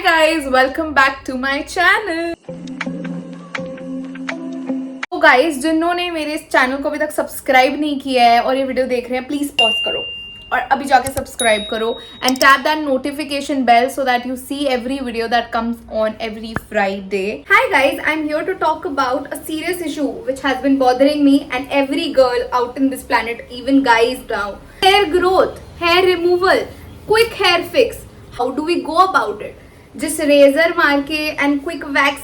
guys, welcome back to my channel. तो guys जिन्होंने मेरे इस चैनल को अभी तक सब्सक्राइब नहीं किया है और ये वीडियो देख रहे हैं, प्लीज पॉज करो और अभी जाके सब्सक्राइब करो and tap that notification bell so that you see every video that comes on every Friday. Hi guys, I'm here to talk about a serious issue which has been bothering me and every girl out in this planet, even guys now. Hair growth, hair removal, quick hair fix. How do we go about it? जिस razor मार के and quick wax,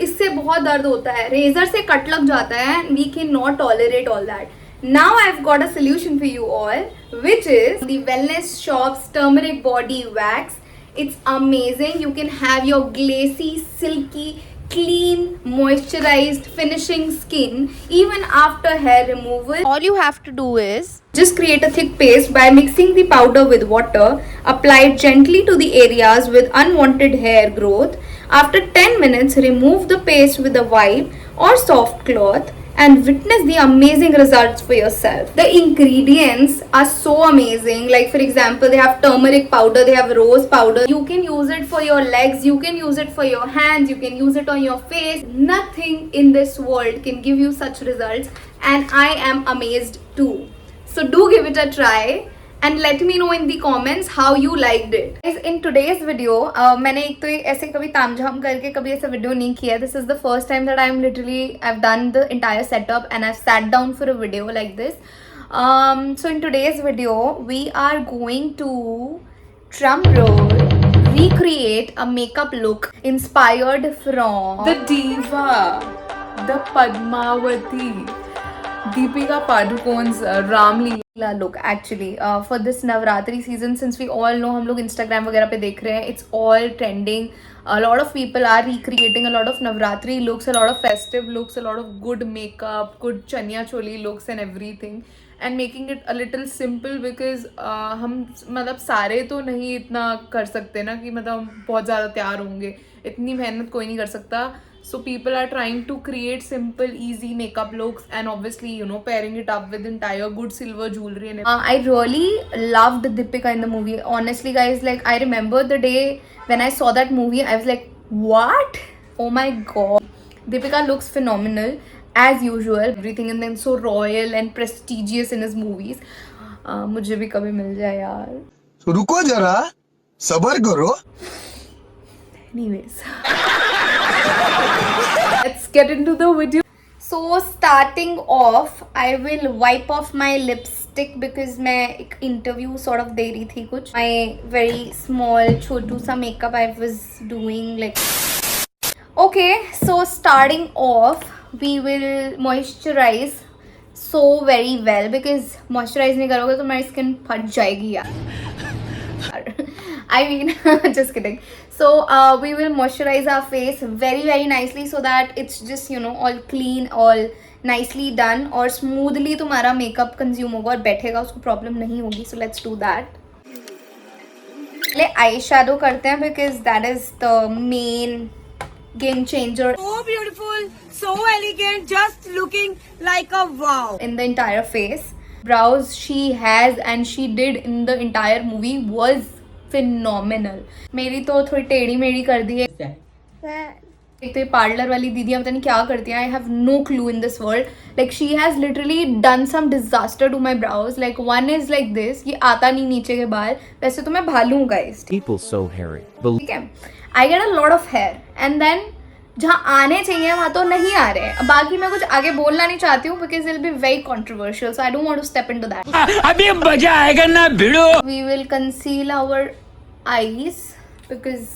इससे बहुत दर्द होता है, razor से cut लग जाता है, we can not tolerate all that. Now I've got a solution for you all, which is the Wellness Shop's turmeric body wax. It's amazing. You can have your glassy, silky, clean, moisturized, finishing skin even after hair removal. All you have to do is just create a thick paste by mixing the powder with water. Apply it gently to the areas with unwanted hair growth. After 10 minutes, remove the paste with a wipe or soft cloth and witness the amazing results for yourself. The ingredients are so amazing. Like for example, they have turmeric powder, they have rose powder. You can use it for your legs, you can use it for your hands, you can use it on your face. Nothing in this world can give you such results, and I am amazed too. So do give it a try and let me know in the comments how you liked it. Guys, in today's video, मैंने एक तो ऐसे कभी तामझाम करके कभी ऐसा video नहीं किया. This is the first time that I've done the entire setup and I've sat down for a video like this. So in today's video, we are going to drum roll, recreate a makeup look inspired from the diva, the Padmavati, Deepika Padukone's Ramleela look. Actually for this Navratri season, since we all know हम लोग Instagram वगैरह पे देख रहे हैं, it's all trending. A lot of people are recreating a lot of Navratri looks, a lot of festive looks, a lot of good makeup, good chaniya choli looks and everything, and making it a little simple because हम मतलब सारे तो नहीं इतना कर सकते ना कि मतलब बहुत ज़्यादा तैयार होंगे, इतनी मेहनत कोई नहीं कर सकता. So people are trying to create simple, easy makeup looks and obviously, you know, pairing it up with entire good silver jewelry and everything. I really loved Deepika in the movie. Honestly, guys, like I remember the day when I saw that movie, I was like, what? Oh my god. Deepika looks phenomenal as usual. Everything and then so royal and prestigious in his movies. मुझे भी कभी मिल जाए यार. तो रुको जरा, सबर करो. Anyways. Let's get into the video. So starting off, I will wipe off my lipstick because मैं एक interview sort of दे रही थी कुछ. My very small छोटू सा makeup I was doing like. Okay, so starting off, we will moisturize so very well because moisturize नहीं करोगे तो हमारी skin फट जाएगी यार. I mean, just kidding. So we will moisturize our face very nicely so that it's just, you know, all clean, all nicely done और smoothly तुम्हारा makeup consume होगा और बैठेगा, उसको problem नहीं होगी. So let's do that. पहले eye shadow करते हैं because that is the main game changer. So beautiful, so elegant, just looking like a wow. In the entire face. Brows she has and she did in the entire movie was phenomenal. मेरी तो थोड़ी टेढ़ी मेढ़ी कर दी है. एक तो ये parlour वाली दीदियाँ पता नहीं क्या करती हैं. I have no clue in this world. Like she has literally done some disaster to my brows. Like one is like this. ये आता नहीं नीचे के बाल. वैसे तो मैं भालू हूँ guys. People so hairy. ठीक है. I get a lot of hair and then जहाँ आने चाहिए वहाँ तो नहीं आ रहे हैं. बाकी मैं कुछ आगे बोलना नहीं चाहती हूँ because it'll be very controversial, so I don't want to step into that. अभी मजा आएगा ना भिड़ो. We will conceal our eyes because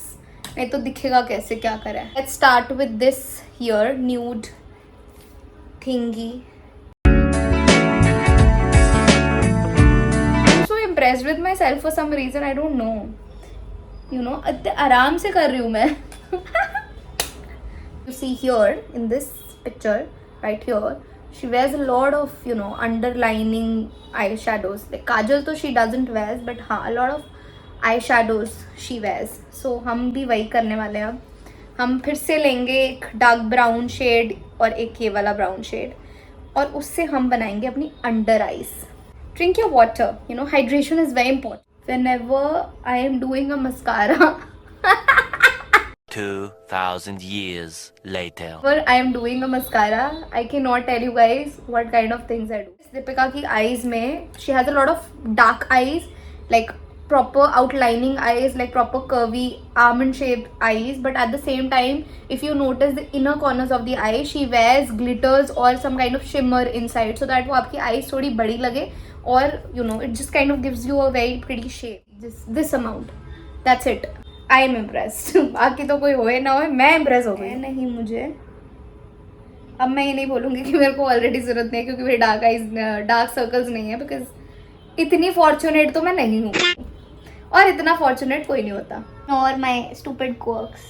नहीं तो दिखेगा कैसे क्या करें. Let's start with this here nude thingy. I'm so impressed with myself for some reason, I don't know. You know, इतने आराम से कर रही हूँ मैं. You see here in this picture right here, she wears a lot of, you know, underlining eyeshadows. Like kajal तो she doesn't wear, but हाँ a lot of eyeshadows she wears. So हम भी वही करने वाले हैं. अब हम फिर से लेंगे एक डार्क ब्राउन शेड और एक ये वाला ब्राउन शेड और उससे हम बनाएंगे अपनी under eyes. Drink your water. You know, hydration is very important. Whenever I am doing a mascara 2,000 years later. Whenever I am doing a mascara, I cannot tell you guys what kind of things I do. Deepika की eyes में, she has a lot of dark eyes, like proper outlining eyes, like proper curvy almond shaped eyes. But at the same time, if you notice the inner corners of the eye, she wears glitters or some kind of shimmer inside, so that वो आपकी eyes थोड़ी बड़ी लगे, or you know, it just kind of gives you a very pretty shape. This amount. That's it. I am impressed. बाकी तो कोई होए ना होए, मैं impress हो गई. नहीं मुझे, अब मैं ये नहीं बोलूँगी कि मेरे को ऑलरेडी ज़रूरत नहीं है क्योंकि मेरे डार्क सर्कल्स नहीं है, बिकॉज इतनी फॉर्चुनेट तो मैं नहीं हूँ और इतना फॉर्चुनेट कोई नहीं होता. और माई stupid quirks.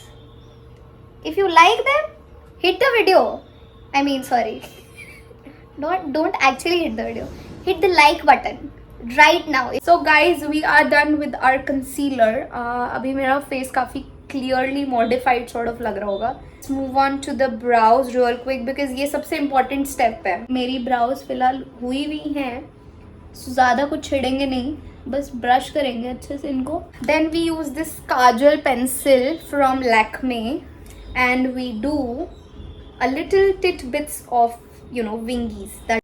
If you like them, hit the video. I mean, sorry. Don't actually hit the video. Hit the like button right now. So guys, we are done with our concealer. अभी मेरा face काफ़ी clearly modified sort of लग रहा होगा. Let's move on to the brows real quick because ये सबसे important step है. मेरी brows फिलहाल हुई हुई हैं, so ज़्यादा कुछ छेड़ेंगे नहीं, बस ब्रश करेंगे अच्छे से इनको. Then we use this kajal pencil from Lakme and we do a little tidbits of, you know, wingies.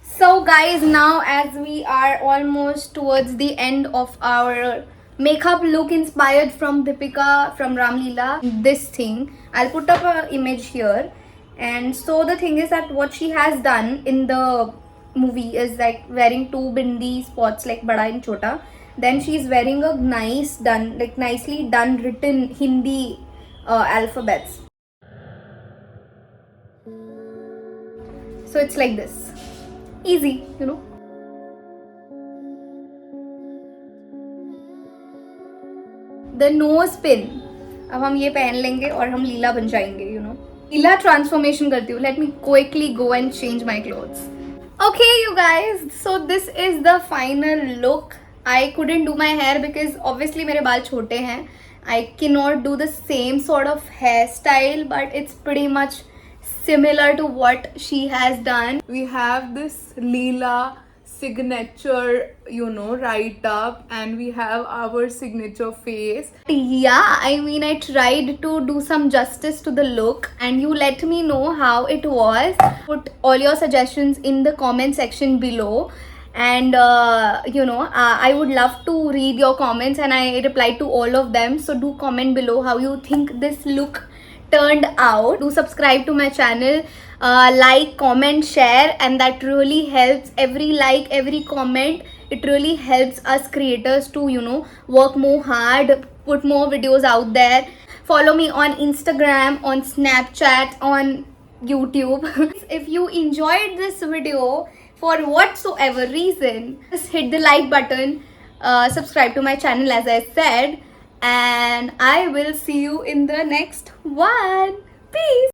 So guys, now as we are almost towards the end of our makeup look inspired from Deepika from Ramleela, this thing, I'll put up an image here. And so the thing is that what she has done in the movie is like wearing two bindi spots, like bada and chota. Then she's wearing a nicely done written Hindi alphabets. So it's like this. Easy, you know. The nose pin. अब हम ये पहन लेंगे और हम लीला बन जाएंगे, you know. Leela transformation करती हूँ. Let me quickly go and change my clothes. Okay, you guys. So this is the final look. I couldn't do my hair because obviously मेरे बाल छोटे हैं. I cannot do the same sort of hairstyle, but it's pretty much similar to what she has done. We have this Leela signature, you know, right up, and we have our signature face. Yeah, I mean, I tried to do some justice to the look, and you let me know how it was. Put all your suggestions in the comment section below. And you know, I would love to read your comments and I reply to all of them. So do comment below how you think this look turned out. Do subscribe to my channel, like, comment, share, and that really helps. Every like, every comment, it really helps us creators to, you know, work more hard, put more videos out there. Follow me on Instagram, on Snapchat, on YouTube. If you enjoyed this video for whatsoever reason, just hit the like button, subscribe to my channel as I said, and I will see you in the next one. Peace.